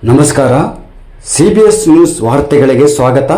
ನಮಸ್ಕಾರ. CBS news ವಾರ್ತೆಗಳಿಗೆ ಸ್ವಾಗತ.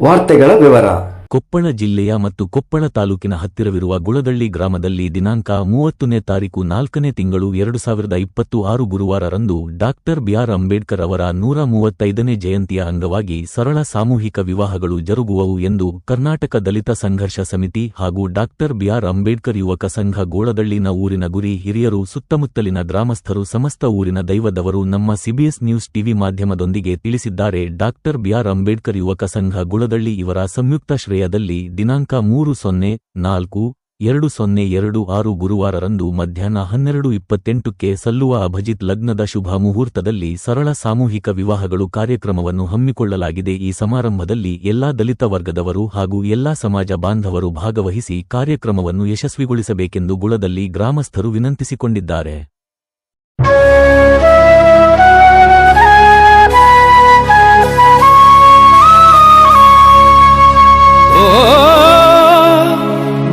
ವಾರ್ತೆಗಳ ವಿವರ. ಕೊಪ್ಪಳ ಜಿಲ್ಲೆಯ ಮತ್ತು ಕೊಪ್ಪಳ ತಾಲೂಕಿನ ಹತ್ತಿರವಿರುವ ಗುಳದಳ್ಳಿ ಗ್ರಾಮದಲ್ಲಿ ದಿನಾಂಕ 30ನೇ ತಾರೀಕು 4ನೇ ತಿಂಗಳು 2026 ಗುರುವಾರರಂದು ಡಾಕ್ಟರ್ ಬಿಆರ್ ಅಂಬೇಡ್ಕರ್ ಅವರ 135ನೇ ಜಯಂತಿಯ ಅಂಗವಾಗಿ ಸರಳ ಸಾಮೂಹಿಕ ವಿವಾಹಗಳು ಜರುಗುವವು ಎಂದು ಕರ್ನಾಟಕ ದಲಿತ ಸಂಘರ್ಷ ಸಮಿತಿ ಹಾಗೂ ಡಾಕ್ಟರ್ ಬಿಆರ್ ಅಂಬೇಡ್ಕರ್ ಯುವಕ ಸಂಘ ಗೋಳದಳ್ಳಿನ ಊರಿನ ಗುರಿ ಹಿರಿಯರು ಸುತ್ತಮುತ್ತಲಿನ ಗ್ರಾಮಸ್ಥರು ಸಮಸ್ತ ಊರಿನ ದೈವದವರು ನಮ್ಮ ಸಿಬಿಎಸ್ ನ್ಯೂಸ್ ಟಿವಿ ಮಾಧ್ಯಮದೊಂದಿಗೆ ತಿಳಿಸಿದ್ದಾರೆ. ಡಾಕ್ಟರ್ ಬಿಆರ್ ಅಂಬೇಡ್ಕರ್ ಯುವಕ ಸಂಘ ಗುಳದಳ್ಳಿ ಇವರ ಸಂಯುಕ್ತ ದಲ್ಲಿ ದಿನಾಂಕ 3/04/2026 ಗುರುವಾರರಂದು ಮಧ್ಯಾಹ್ನ 12:28ಕ್ಕೆ ಸಲ್ಲುವ ಅಭಿಜಿತ್ ಲಗ್ನದ ಶುಭ ಮುಹೂರ್ತದಲ್ಲಿ ಸರಳ ಸಾಮೂಹಿಕ ವಿವಾಹಗಳು ಕಾರ್ಯಕ್ರಮವನ್ನು ಹಮ್ಮಿಕೊಳ್ಳಲಾಗಿದೆ. ಈ ಸಮಾರಂಭದಲ್ಲಿ ಎಲ್ಲಾ ದಲಿತ ವರ್ಗದವರು ಹಾಗೂ ಎಲ್ಲಾ ಸಮಾಜ ಬಾಂಧವರು ಭಾಗವಹಿಸಿ ಕಾರ್ಯಕ್ರಮವನ್ನು ಯಶಸ್ವಿಗೊಳಿಸಬೇಕೆಂದು ಗುಳದಳ್ಳಿ ಗ್ರಾಮಸ್ಥರು ವಿನಂತಿಸಿಕೊಂಡಿದ್ದಾರೆ.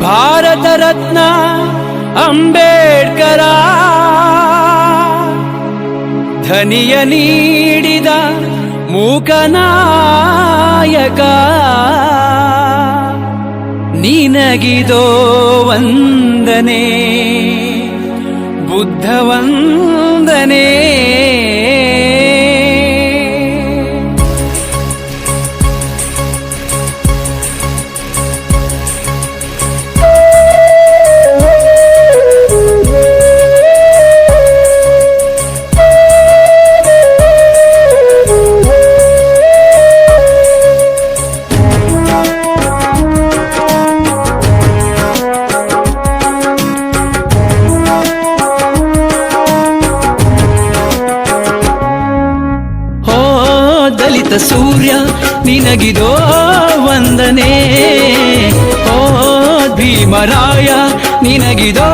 ಭಾರತ ರತ್ನ ಅಂಬೇಡ್ಕರ ಧನಿಯ ನೀಡಿದ ಮೂಕನಾಯಕ, ನಿನಗಿದೋ ವಂದನೆ ಬುದ್ಧ ವಂದನೆ. ದಲಿತ ಸೂರ್ಯ ನಿನಗಿದೋ ವಂದನೆ, ಓ ಭೀಮರಾಯ ನಿನಗಿದೋ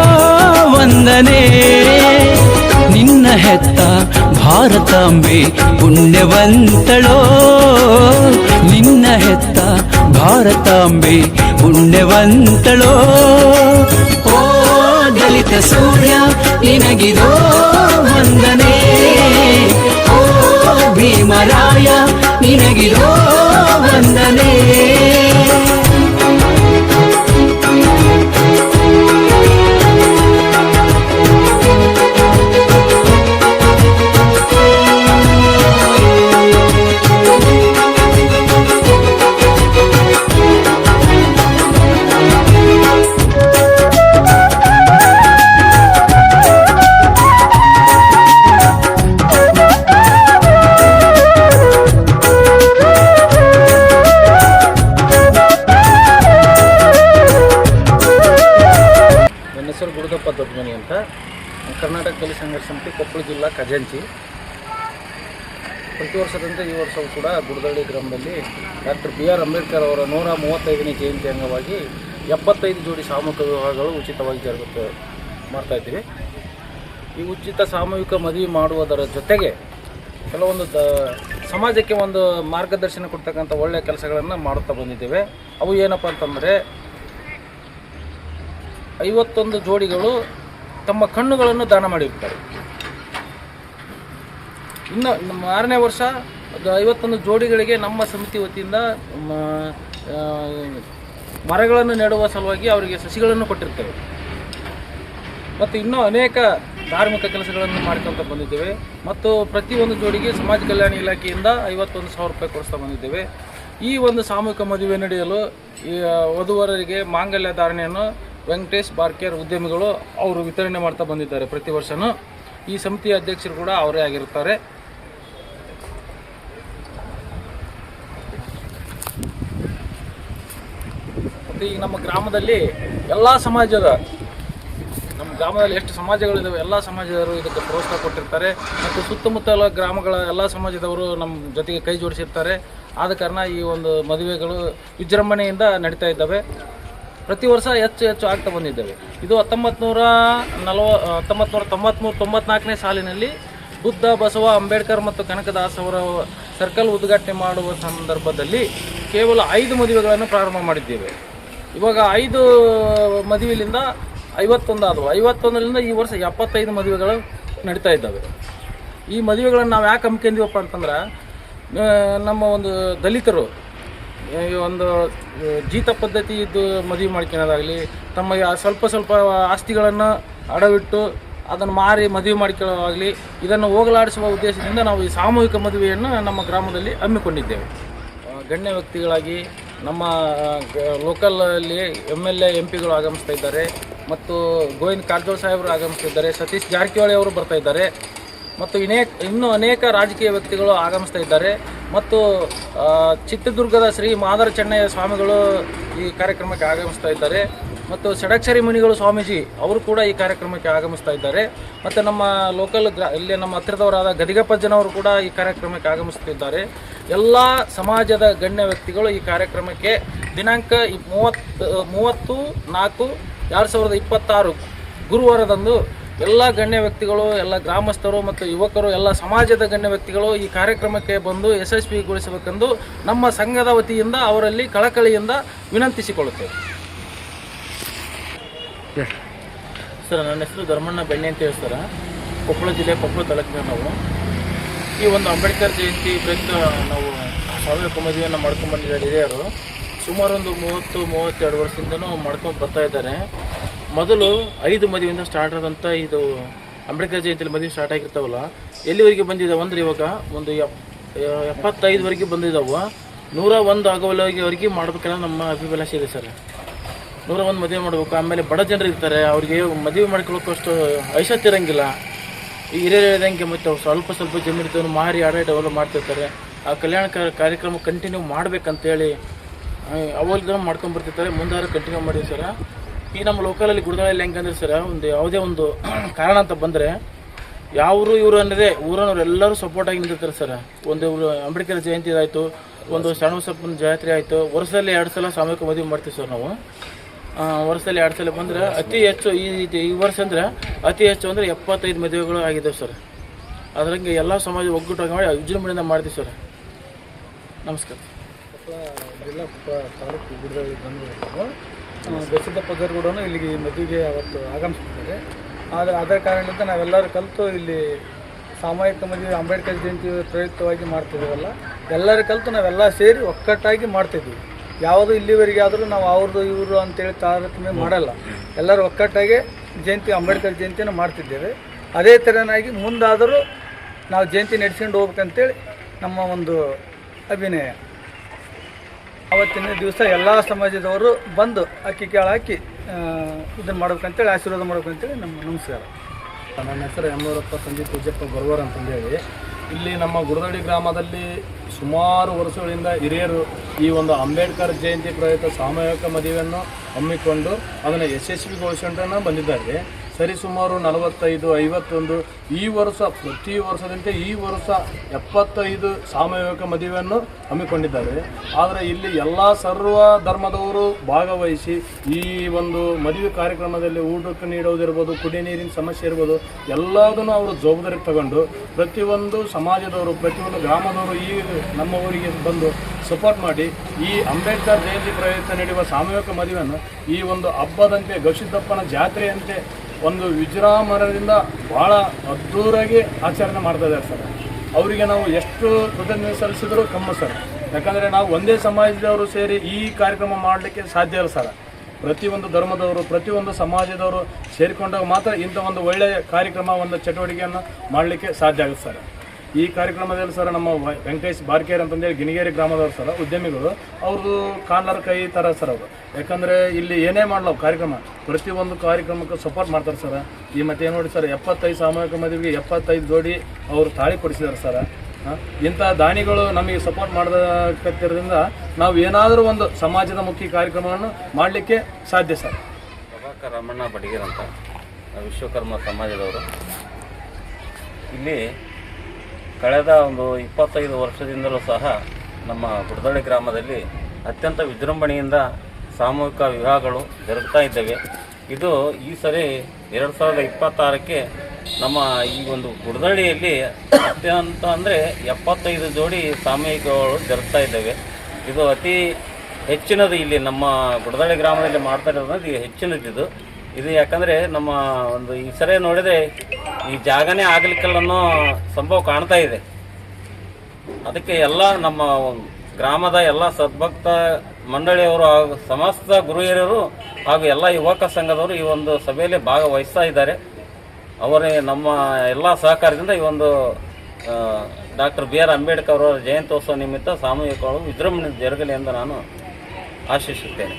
ವಂದನೆ. ನಿನ್ನ ಹೆತ್ತ ಭಾರತಾಂಬೆ ಪುಣ್ಯವಂತಳೋ, ನಿನ್ನ ಹೆತ್ತ ಭಾರತಾಂಬೆ ಪುಣ್ಯವಂತಳೋ. ಓ ದಲಿತ ಸೂರ್ಯ ನಿನಗಿದೋ ವಂದನೆ, ಭೀಮರಾಯ ನಿನಗಿದೋ ವಂದನೆ. ಹೆಸರು ಗುರುದಪ್ಪ ದೊಡ್ಡಮನಿ ಅಂತ, ಕರ್ನಾಟಕ ದಲಿತ ಸಂಘರ್ಷ ಸಮಿತಿ ಕೊಪ್ಪಳ ಜಿಲ್ಲಾ ಖಜಾಂಚಿ. ಪ್ರತಿ ವರ್ಷದಂತೆ ಈ ವರ್ಷವೂ ಕೂಡ ಗುಡದಳ್ಳಿ ಗ್ರಾಮದಲ್ಲಿ ಡಾಕ್ಟರ್ ಬಿಆರ್ ಅಂಬೇಡ್ಕರ್ ಅವರ 135ನೇ ಜಯಂತಿ ಅಂಗವಾಗಿ 75 ಜೋಡಿ ಸಾಮೂಹಿಕ ವಿವಾಹಗಳು ಉಚಿತವಾಗಿ ಮಾಡ್ತಾಯಿದ್ದೀವಿ. ಈ ಉಚಿತ ಸಾಮೂಹಿಕ ಮದುವೆ ಮಾಡುವುದರ ಜೊತೆಗೆ ಕೆಲವೊಂದು ಸಮಾಜಕ್ಕೆ ಒಂದು ಮಾರ್ಗದರ್ಶನ ಕೊಡ್ತಕ್ಕಂಥ ಒಳ್ಳೆಯ ಕೆಲಸಗಳನ್ನು ಮಾಡುತ್ತಾ ಬಂದಿದ್ದೇವೆ. ಅವು ಏನಪ್ಪ ಅಂತಂದರೆ 51 ಜೋಡಿಗಳು ತಮ್ಮ ಕಣ್ಣುಗಳನ್ನು ದಾನ ಮಾಡಿರ್ತಾರೆ. ಇನ್ನು 6ನೇ ವರ್ಷ 51 ಜೋಡಿಗಳಿಗೆ ನಮ್ಮ ಸಮಿತಿ ವತಿಯಿಂದ ಮರಗಳನ್ನು ನೆಡುವ ಸಲುವಾಗಿ ಅವರಿಗೆ ಸಸಿಗಳನ್ನು ಕೊಟ್ಟಿರ್ತೇವೆ. ಮತ್ತು ಇನ್ನೂ ಅನೇಕ ಧಾರ್ಮಿಕ ಕೆಲಸಗಳನ್ನು ಮಾಡ್ಕೊತ ಬಂದಿದ್ದೇವೆ. ಮತ್ತು ಪ್ರತಿಯೊಂದು ಜೋಡಿಗೆ ಸಮಾಜ ಕಲ್ಯಾಣ ಇಲಾಖೆಯಿಂದ 51,000 ರೂಪಾಯಿ ಕೊಡಿಸ್ತಾ ಬಂದಿದ್ದೇವೆ. ಈ ಒಂದು ಸಾಮೂಹಿಕ ಮದುವೆ ನಡೆಯಲು ಈ ವಧುವರರಿಗೆ ಮಾಂಗಲ್ಯ ಧಾರಣೆಯನ್ನು ವೆಂಕಟೇಶ್ ಬಾರ್ಕೇರ್ ಉದ್ಯಮಿಗಳು ಅವರು ವಿತರಣೆ ಮಾಡ್ತಾ ಬಂದಿದ್ದಾರೆ ಪ್ರತಿ ವರ್ಷವೂ. ಈ ಸಮಿತಿಯ ಅಧ್ಯಕ್ಷರು ಕೂಡ ಅವರೇ ಆಗಿರುತ್ತಾರೆ. ಮತ್ತು ಈಗ ನಮ್ಮ ಗ್ರಾಮದಲ್ಲಿ ಎಷ್ಟು ಸಮಾಜಗಳಿದ್ದಾವೆ ಎಲ್ಲ ಸಮಾಜದವರು ಇದಕ್ಕೆ ಪ್ರೋತ್ಸಾಹ ಕೊಟ್ಟಿರ್ತಾರೆ. ಮತ್ತು ಸುತ್ತಮುತ್ತಲ ಗ್ರಾಮಗಳ ಎಲ್ಲ ಸಮಾಜದವರು ನಮ್ಮ ಜೊತೆಗೆ ಕೈ ಜೋಡಿಸಿರ್ತಾರೆ. ಆದ ಕಾರಣ ಈ ಒಂದು ಮದುವೆಗಳು ವಿಜೃಂಭಣೆಯಿಂದ ನಡೀತಾ ಇದ್ದಾವೆ. ಪ್ರತಿ ವರ್ಷ ಹೆಚ್ಚು ಆಗ್ತಾ ಬಂದಿದ್ದೇವೆ. ಇದು 1993-94ನೇ ಸಾಲಿನಲ್ಲಿ ಬುದ್ಧ, ಬಸವ, ಅಂಬೇಡ್ಕರ್ ಮತ್ತು ಕನಕದಾಸ್ ಅವರ ಸರ್ಕಲ್ ಉದ್ಘಾಟನೆ ಮಾಡುವ ಸಂದರ್ಭದಲ್ಲಿ ಕೇವಲ 5 ಮದುವೆಗಳನ್ನು ಪ್ರಾರಂಭ ಮಾಡಿದ್ದೇವೆ. ಇವಾಗ 5 ಮದುವೆಯಿಂದ 51 ಆದವು. 51ರಿಂದ ಈ ವರ್ಷ 75 ಮದುವೆಗಳು ನಡೀತಾ ಇದ್ದಾವೆ. ಈ ಮದುವೆಗಳನ್ನು ನಾವು ಯಾಕೆ ಹಮ್ಮಿಕೊಂಡಿವಪ್ಪ ಅಂತಂದ್ರೆ ನಮ್ಮ ಒಂದು ದಲಿತರು ಈ ಒಂದು ಜೀತ ಪದ್ಧತಿ ಇದ್ದು ಮದುವೆ ಮಾಡ್ಕೊಳ್ಳೋದಾಗಲಿ, ತಮಗೆ ಸ್ವಲ್ಪ ಆಸ್ತಿಗಳನ್ನು ಅಡವಿಟ್ಟು ಅದನ್ನು ಮಾರಿ ಮದುವೆ ಮಾಡಿಕೊಳ್ಳೋದಾಗಲಿ, ಇದನ್ನು ಹೋಗಲಾಡಿಸುವ ಉದ್ದೇಶದಿಂದ ನಾವು ಈ ಸಾಮೂಹಿಕ ಮದುವೆಯನ್ನು ನಮ್ಮ ಗ್ರಾಮದಲ್ಲಿ ಹಮ್ಮಿಕೊಂಡಿದ್ದೇವೆ. ಗಣ್ಯ ವ್ಯಕ್ತಿಗಳಾಗಿ ನಮ್ಮ ಲೋಕಲಲ್ಲಿ MLA MP ಗಳು ಆಗಮಿಸ್ತಾ ಇದ್ದಾರೆ, ಮತ್ತು ಗೋವಿಂದ ಕಾರಜೋಳ ಸಾಹೇಬರು ಆಗಮಿಸ್ತಾ ಇದ್ದಾರೆ, ಸತೀಶ್ ಜಾರಕಿಹೊಳಿ ಅವರು ಬರ್ತಾ ಇದ್ದಾರೆ, ಮತ್ತು ಇನ್ನೂ ಅನೇಕ ರಾಜಕೀಯ ವ್ಯಕ್ತಿಗಳು ಆಗಮಿಸ್ತಾ ಇದ್ದಾರೆ, ಮತ್ತು ಚಿತ್ರದುರ್ಗದ ಶ್ರೀ ಮಾದರ ಚೆನ್ನಯ್ಯ ಸ್ವಾಮಿಗಳು ಈ ಕಾರ್ಯಕ್ರಮಕ್ಕೆ ಆಗಮಿಸ್ತಾ ಇದ್ದಾರೆ, ಮತ್ತು ಷಡಕ್ಷರಿ ಮುನಿಗಳು ಸ್ವಾಮೀಜಿ ಅವರು ಕೂಡ ಈ ಕಾರ್ಯಕ್ರಮಕ್ಕೆ ಆಗಮಿಸ್ತಾ ಇದ್ದಾರೆ, ಮತ್ತು ನಮ್ಮ ಲೋಕಲ್ ಇಲ್ಲಿ ನಮ್ಮ ಹತ್ತಿರದವರಾದ ಗದಿಗಪ್ಪಜ್ಜನವರು ಕೂಡ ಈ ಕಾರ್ಯಕ್ರಮಕ್ಕೆ ಆಗಮಿಸ್ತಿದ್ದಾರೆ. ಎಲ್ಲ ಸಮಾಜದ ಗಣ್ಯ ವ್ಯಕ್ತಿಗಳು ಈ ಕಾರ್ಯಕ್ರಮಕ್ಕೆ ದಿನಾಂಕ 30/4/2026 ಗುರುವಾರದಂದು ಎಲ್ಲ ಗಣ್ಯ ವ್ಯಕ್ತಿಗಳು, ಎಲ್ಲ ಗ್ರಾಮಸ್ಥರು ಮತ್ತು ಯುವಕರು, ಎಲ್ಲ ಸಮಾಜದ ಗಣ್ಯ ವ್ಯಕ್ತಿಗಳು ಈ ಕಾರ್ಯಕ್ರಮಕ್ಕೆ ಬಂದು ಯಶಸ್ವಿಗೊಳಿಸಬೇಕೆಂದು ನಮ್ಮ ಸಂಘದ ವತಿಯಿಂದ ಅವರಲ್ಲಿ ಕಳಕಳಿಯಿಂದ ವಿನಂತಿಸಿಕೊಳ್ಳುತ್ತೇವೆ. ಸರ್, ನನ್ನ ಹೆಸರು ಧರ್ಮಣ್ಣ ಬೆಣ್ಣೆ ಅಂತ ಹೇಳಿ ಸರ್. ಕೊಪ್ಪಳ ಜಿಲ್ಲೆ ಕೊಪ್ಪಳ ತಾಲೂಕಿನ ನಾವು ಈ ಒಂದು ಅಂಬೇಡ್ಕರ್ ಜಯಂತಿ ಪ್ರಯುಕ್ತ ನಾವು ಸಾಮೂಹಿಕ ಮದುವೆಯನ್ನು ಮಾಡ್ಕೊಂಡು ಬಂದಿದ್ದಾರೆ ಹಿರಿಯರು. ಸುಮಾರು ಒಂದು 30-32 ವರ್ಷದಿಂದನೂ ಮಾಡ್ಕೊಂಡು ಬರ್ತಾ ಇದ್ದಾರೆ. ಮೊದಲು 5 ಮದುವೆಯಿಂದ ಸ್ಟಾರ್ಟ್ ಆದಂಥ ಇದು ಅಂಬೇಡ್ಕರ್ ಜಯಂತಿಯಲ್ಲಿ ಮದುವೆ ಸ್ಟಾರ್ಟ್ ಆಗಿರ್ತಾವಲ್ಲ, ಎಲ್ಲಿವರೆಗೆ ಬಂದಿದ್ದಾವೆ ಅಂದರೆ ಇವಾಗ ಒಂದು 75ವರೆಗೆ ಬಂದಿದ್ದಾವೆ. 101 ಆಗೋವರೆಗೆ ಮಾಡ್ಬೇಕನ್ನೋ ನಮ್ಮ ಅಭಿಲಾಷೆ ಇದೆ ಸರ್. 101 ಮದುವೆ ಮಾಡಬೇಕು. ಆಮೇಲೆ ಬಡ ಜನರು ಇರ್ತಾರೆ, ಅವ್ರಿಗೆ ಮದುವೆ ಮಾಡ್ಕೊಳ್ಳೋಕೆ ಅಷ್ಟು ಐಷತ್ ಇರೋಂಗಿಲ್ಲ. ಈ ಹಿರಿಯರು ಹೇಳಿದಂಗೆ ಮತ್ತು ಅವ್ರು ಸ್ವಲ್ಪ ಜಮೀನು ಮಾರಿ ಆಡಾಟ ಅವೆಲ್ಲ ಮಾಡ್ತಿರ್ತಾರೆ. ಆ ಕಲ್ಯಾಣ ಕಾರ್ಯಕ್ರಮ ಕಂಟಿನ್ಯೂ ಮಾಡ್ಬೇಕಂತೇಳಿ ಅವಾಗ ಮಾಡ್ಕೊಂಡ್ಬರ್ತಿರ್ತಾರೆ. ಮುಂದಾರು ಕಂಟಿನ್ಯೂ ಮಾಡಿದ್ವಿ ಸರ್. ಈ ನಮ್ಮ ಲೋಕಲಲ್ಲಿ ಗುಡದಳ್ಳಿ ಹೆಂಗಂದ್ರೆ ಸರ್, ಒಂದು ಯಾವುದೇ ಒಂದು ಕಾರಣ ಅಂತ ಬಂದರೆ ಯಾವರು ಇವರು ಅನ್ನೋದೇ ಊರನ್ನವ್ರು ಎಲ್ಲರೂ ಸಪೋರ್ಟಾಗಿ ನಿಂತಿರ್ತಾರೆ ಸರ್. ಒಂದು ಅಂಬೇಡ್ಕರ್ ಜಯಂತಿ ಆಯಿತು, ಒಂದು ಶರಣಬಸಪ್ಪನ ಜಾತ್ರೆ ಆಯಿತು, ವರ್ಷದಲ್ಲಿ 2 ಸಲ ಸಾಮೂಹಿಕ ಮದುವೆ ಮಾಡ್ತೀವಿ ಸರ್ ನಾವು. ವರ್ಷದಲ್ಲಿ 2 ಸಲ ಬಂದರೆ ಅತಿ ಹೆಚ್ಚು ಈ ವರ್ಷ ಅಂದರೆ ಅತಿ ಹೆಚ್ಚು ಅಂದರೆ 75 ಮದುವೆಗಳು ಆಗಿದ್ದಾವೆ ಸರ್. ಅದರಂಗೆ ಎಲ್ಲ ಸಮಾಜ ಒಗ್ಗಟ್ಟಾಗಿ ಮಾಡಿ ವಿಜೃಂಭಣೆಯಿಂದ ಮಾಡ್ತೀವಿ ಸರ್. ನಮಸ್ಕಾರ. ಜಿಲ್ಲಾ ತಾಲೂಕು ಗುಡದಳ್ಳಿ ಬಂದು ಬಸದಪ್ಪ ಗರ್ಗೂಡನು ಇಲ್ಲಿಗೆ ಮದುವೆಗೆ ಅವತ್ತು ಆಗಮಿಸ್ತಿದ್ದಾರೆ. ಅದೇ ಕಾರಣದಿಂದ ನಾವೆಲ್ಲರೂ ಕಲಿತು ಇಲ್ಲಿ ಸಾಮೂಹಿಕ ಮದುವೆ ಅಂಬೇಡ್ಕರ್ ಜಯಂತಿ ಪ್ರಯುಕ್ತವಾಗಿ ಮಾಡ್ತಿದ್ದೀವಲ್ಲ, ಎಲ್ಲರೂ ಕಲಿತು ನಾವೆಲ್ಲ ಸೇರಿ ಒಕ್ಕಟ್ಟಾಗಿ ಮಾಡ್ತಿದ್ವಿ. ಯಾವುದು ಇಲ್ಲಿವರೆಗೆ ಆದರೂ ನಾವು ಅವ್ರದ್ದು ಇವರು ಅಂತೇಳಿ ತಾರತಮ್ಯ ಮಾಡಲ್ಲ. ಎಲ್ಲರೂ ಒಕ್ಕಟ್ಟಾಗಿ ಅಂಬೇಡ್ಕರ್ ಜಯಂತಿಯನ್ನು ಮಾಡ್ತಿದ್ದೇವೆ. ಅದೇ ಥರನಾಗಿ ಮುಂದಾದರೂ ನಾವು ಜಯಂತಿ ನಡೆಸ್ಕೊಂಡು ಹೋಗ್ಬೇಕಂತೇಳಿ ನಮ್ಮ ಒಂದು ಅಭಿನಯ. ಆವತ್ತಿನ ದಿವಸ ಎಲ್ಲ ಸಮಾಜದವರು ಬಂದು ಅಕ್ಕಿ ಕಾಳು ಹಾಕಿ ಇದನ್ನು ಮಾಡ್ಬೇಕಂತೇಳಿ ಆಶೀರ್ವಾದ ಮಾಡ್ಬೇಕಂತೇಳಿ ನಮ್ಮ ನಮಸ್ಕಾರ. ನನ್ನ ಹೆಸರು ಎಮ್ಮೂರಪ್ಪ ತಂದೆ ಪೂಜಪ್ಪ ಬರುವಾರ ಅಂತಂದೇಳಿ ಇಲ್ಲಿ ನಮ್ಮ ಗುಡದಳ್ಳಿ ಗ್ರಾಮದಲ್ಲಿ ಸುಮಾರು ವರ್ಷಗಳಿಂದ ಹಿರಿಯರು ಈ ಒಂದು ಅಂಬೇಡ್ಕರ್ ಜಯಂತಿ ಪ್ರಯುಕ್ತ ಸಾಮೂಹಿಕ ಮದುವೆಯನ್ನು ಹಮ್ಮಿಕೊಂಡು ಅದನ್ನು ಯಶಸ್ವಿಗೊಳಿಸಿಕೊಂಡು ಬಂದಿದ್ದಾರೆ. ಸರಿಸುಮಾರು 45, 51 ಈ ವರ್ಷ ಪ್ರತಿ ವರ್ಷದಂತೆ ಈ ವರ್ಷ 75 ಸಾಮೂಹಿಕ ಮದುವೆಯನ್ನು ಹಮ್ಮಿಕೊಂಡಿದ್ದಾರೆ. ಆದರೆ ಇಲ್ಲಿ ಎಲ್ಲ ಸರ್ವ ಧರ್ಮದವರು ಭಾಗವಹಿಸಿ ಈ ಒಂದು ಮದುವೆ ಕಾರ್ಯಕ್ರಮದಲ್ಲಿ ಊಟಕ್ಕೆ ನೀಡುವುದಿರ್ಬೋದು, ಕುಡಿಯ ನೀರಿನ ಸಮಸ್ಯೆ ಇರ್ಬೋದು, ಎಲ್ಲದನ್ನು ಅವರು ಜವಾಬ್ದಾರಿ ತಗೊಂಡು ಪ್ರತಿಯೊಂದು ಸಮಾಜದವರು, ಪ್ರತಿಯೊಂದು ಗ್ರಾಮದವರು ಈ ನಮ್ಮ ಊರಿಗೆ ಬಂದು ಸಪೋರ್ಟ್ ಮಾಡಿ ಈ ಅಂಬೇಡ್ಕರ್ ಜಯಂತಿ ಪ್ರಯುಕ್ತ ನಡೆಯುವ ಸಾಮೂಹಿಕ ಮದುವೆಯನ್ನು ಈ ಒಂದು ಹಬ್ಬದಂತೆ ಗವಿಸಿದ್ದಪ್ಪನ ಜಾತ್ರೆಯಂತೆ ಒಂದು ವಿಜೃಂಭಣೆಯಿಂದ ಭಾಳ ಅದ್ಧೂರಿಯಾಗಿ ಆಚರಣೆ ಮಾಡ್ತಾ ಇದ್ದಾರೆ ಸರ್. ಅವರಿಗೆ ನಾವು ಎಷ್ಟು ಕೃತಜ್ಞತೆ ಸಲ್ಲಿಸಿದ್ರು ಕಮ್ಮಿ ಸರ್. ಯಾಕಂದರೆ ನಾವು ಒಂದೇ ಸಮಾಜದವರು ಸೇರಿ ಈ ಕಾರ್ಯಕ್ರಮ ಮಾಡಲಿಕ್ಕೆ ಸಾಧ್ಯ ಇಲ್ಲ ಸರ್. ಪ್ರತಿಯೊಂದು ಧರ್ಮದವರು, ಪ್ರತಿಯೊಂದು ಸಮಾಜದವರು ಸೇರಿಕೊಂಡಾಗ ಮಾತ್ರ ಇಂಥ ಒಂದು ಒಳ್ಳೆಯ ಕಾರ್ಯಕ್ರಮ, ಒಂದು ಚಟುವಟಿಕೆಯನ್ನು ಮಾಡಲಿಕ್ಕೆ ಸಾಧ್ಯ ಆಗುತ್ತೆ ಸರ್. ಈ ಕಾರ್ಯಕ್ರಮದಲ್ಲಿ ಸರ್ ನಮ್ಮ ವೆಂಕಟೇಶ್ ಬಾರ್ಕೇರ್ ಅಂತಂದೇಳಿ ಗಿಣಿಗೇರಿ ಗ್ರಾಮದವರು ಸರ್, ಉದ್ಯಮಿಗಳು, ಅವ್ರದ್ದು ಕಾಲರ್ ಕೈ ಥರ ಸರ್ ಅವರು. ಯಾಕಂದರೆ ಇಲ್ಲಿ ಏನೇ ಮಾಡಲ್ಲ ಕಾರ್ಯಕ್ರಮ, ಪ್ರತಿಯೊಂದು ಕಾರ್ಯಕ್ರಮಕ್ಕೆ ಸಪೋರ್ಟ್ ಮಾಡ್ತಾರೆ ಸರ್. ಈ ಮತ್ತೆ ನೋಡಿ ಸರ್, 75 ಸಾಮೂಹಿಕ ಮದುವೆಗೆ 75 ಜೋಡಿ ಅವರು ತಾಳಿ ಕೊಡಿಸಿದ್ದಾರೆ ಸರ್. ಇಂಥ ದಾನಿಗಳು ನಮಗೆ ಸಪೋರ್ಟ್ ಮಾಡಬೇಕಿರೋದ್ರಿಂದ ನಾವು ಏನಾದರೂ ಒಂದು ಸಮಾಜದ ಮುಖ್ಯ ಕಾರ್ಯಕ್ರಮವನ್ನು ಮಾಡಲಿಕ್ಕೆ ಸಾಧ್ಯ ಸರ್. ಪ್ರಭಾಕರ್ ರಮಣ್ಣ ಬಡಿಗೇರ್ ಅಂತ, ವಿಶ್ವಕರ್ಮ ಸಮಾಜದವರು. ಇಲ್ಲಿ ಕಳೆದ ಒಂದು 25 ವರ್ಷದಿಂದಲೂ ಸಹ ನಮ್ಮ ಗುಡದಳ್ಳಿ ಗ್ರಾಮದಲ್ಲಿ ಅತ್ಯಂತ ವಿಜೃಂಭಣೆಯಿಂದ ಸಾಮೂಹಿಕ ವಿವಾಹಗಳು ಜರುಗ್ತಾ ಇದ್ದಾವೆ. ಇದು ಈ ಸರಿ 2026ಕ್ಕೆ ನಮ್ಮ ಈ ಒಂದು ಗುಡದಳ್ಳಿಯಲ್ಲಿ ಅತ್ಯಂತ ಅಂದರೆ 75 ಜೋಡಿ ಸಾಮೂಹಿಕಗಳು ಜರುಗ್ತಾ ಇದ್ದಾವೆ. ಇದು ಅತಿ ಹೆಚ್ಚಿನದು ಇಲ್ಲಿ ನಮ್ಮ ಗುಡದಳ್ಳಿ ಗ್ರಾಮದಲ್ಲಿ ಮಾಡ್ತಾ ಇರೋದು ಹೆಚ್ಚಿನದಿದು. ಇದು ಯಾಕಂದರೆ ನಮ್ಮ ಒಂದು ಈ ಸರಿ ನೋಡಿದರೆ ಈ ಜಾಗನೇ ಆಗಲಿಕ್ಕಿಲ್ಲ ಅನ್ನೋ ಸಂಭವ ಕಾಣ್ತಾ ಇದೆ. ಅದಕ್ಕೆ ಎಲ್ಲ ನಮ್ಮ ಗ್ರಾಮದ ಎಲ್ಲ ಸದ್ಭಕ್ತ ಮಂಡಳಿಯವರು ಹಾಗೂ ಸಮಸ್ತ ಗುರು ಹಿರಿಯರು ಹಾಗೂ ಎಲ್ಲ ಯುವಕ ಸಂಘದವರು ಈ ಒಂದು ಸಭೆಯಲ್ಲಿ ಭಾಗವಹಿಸ್ತಾ ಇದ್ದಾರೆ. ಅವರೇ ನಮ್ಮ ಎಲ್ಲ ಸಹಕಾರದಿಂದ ಈ ಒಂದು ಡಾಕ್ಟರ್ BR ಅಂಬೇಡ್ಕರ್ ಅವರ ಜಯಂತ್ಯೋತ್ಸವ ನಿಮಿತ್ತ ಸಾಮೂಹಿಕವಾಗಿ ವಿಜೃಂಭಣೆ ಜರುಗಲಿ ಎಂದು ನಾನು ಆಶಿಸುತ್ತೇನೆ.